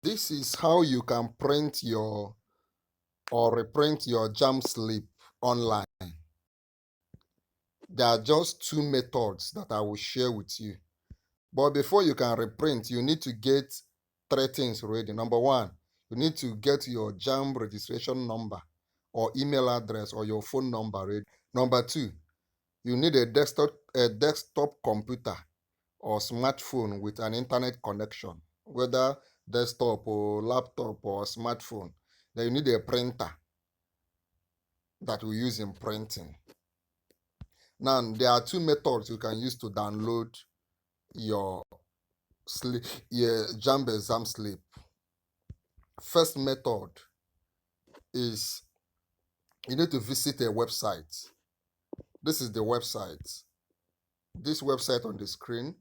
This is how you can print your or reprint your JAMB slip online. There are just two methods that I will share with you. But before you can reprint, you need to get three things ready. Number one, you need to get your JAMB registration number or email address or your phone number ready. Number two, you need a desktop computer or smartphone with an internet connection, whether desktop or laptop or smartphone. Then you need a printer that we use in printing. Now, there are two methods you can use to download your JAMB exam slip. First method is you need to visit a website. This is the website. This website on the screen,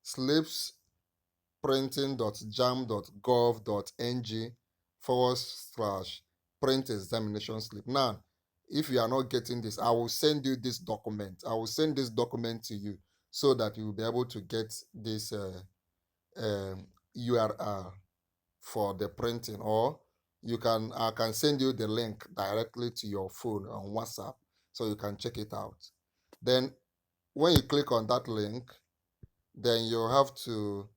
slipsprinting.jamb.gov.ng/print examination slip. Now, if you are not getting this, I will send you this document. I will send this document to you so that you will be able to get this URL for the printing, or I can send you the link directly to your phone on WhatsApp so you can check it out. Then when you click on that link, then you have to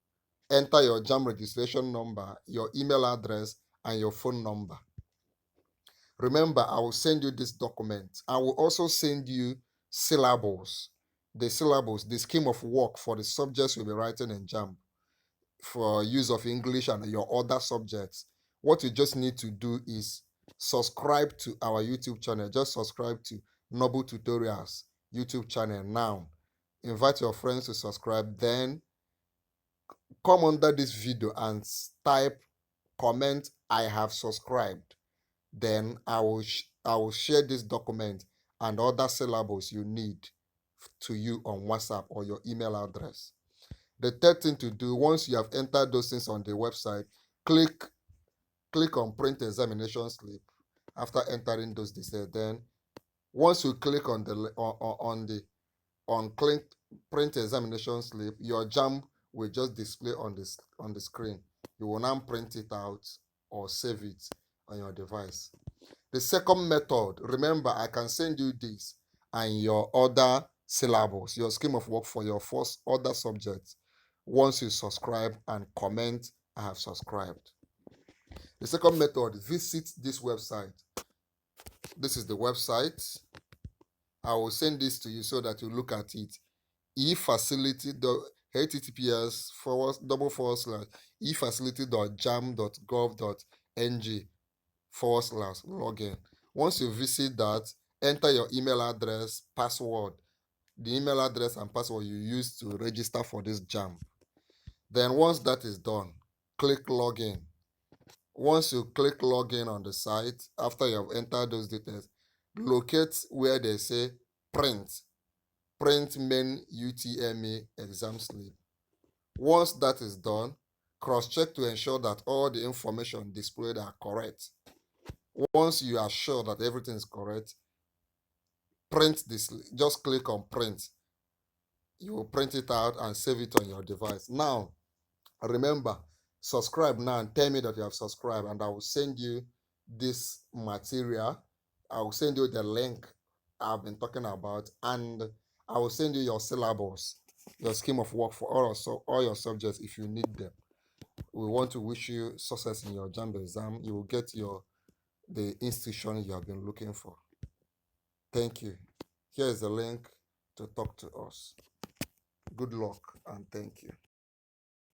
enter your JAMB registration number, your email address, and your phone number. Remember, I will send you this document. I will also send you syllables, the scheme of work for the subjects you'll be writing in JAMB for use of English and your other subjects. What you just need to do is subscribe to our YouTube channel. Just subscribe to Noble Tutorials YouTube channel now. Invite your friends to subscribe. Then come under this video and type comment, "I have subscribed." Then I will share this document and other syllables you need to you on WhatsApp or your email address. The third thing to do, once you have entered those things on the website, click on print examination slip. After entering those details, then once you click on click print examination slip, your JAMB will just display on the screen. You will now print it out or save it on your device. The second method, remember, I can send you this and your other syllables, your scheme of work for your first other subjects, once you subscribe and comment, "I have subscribed." The second method, visit this website. This is the website. I will send this to you so that you look at it. https://efacility.jamb.gov.ng/login. Once you visit that, enter your email address, password, the email address and password you use to register for this JAMB. Then once that is done, click login. Once you click login on the site, after you have entered those details, locate where they say print main UTME exam slip. Once that is done, cross-check to ensure that all the information displayed are correct. Once you are sure that everything is correct, print this. Just click on print. You will print it out and save it on your device. Now, remember, subscribe now and tell me that you have subscribed, and I will send you this material. I will send you the link I've been talking about, and I will send you your syllables, your scheme of work for all your subjects if you need them. We want to wish you success in your JAMB exam. You will get the institution you have been looking for. Thank you. Here is the link to talk to us. Good luck and thank you.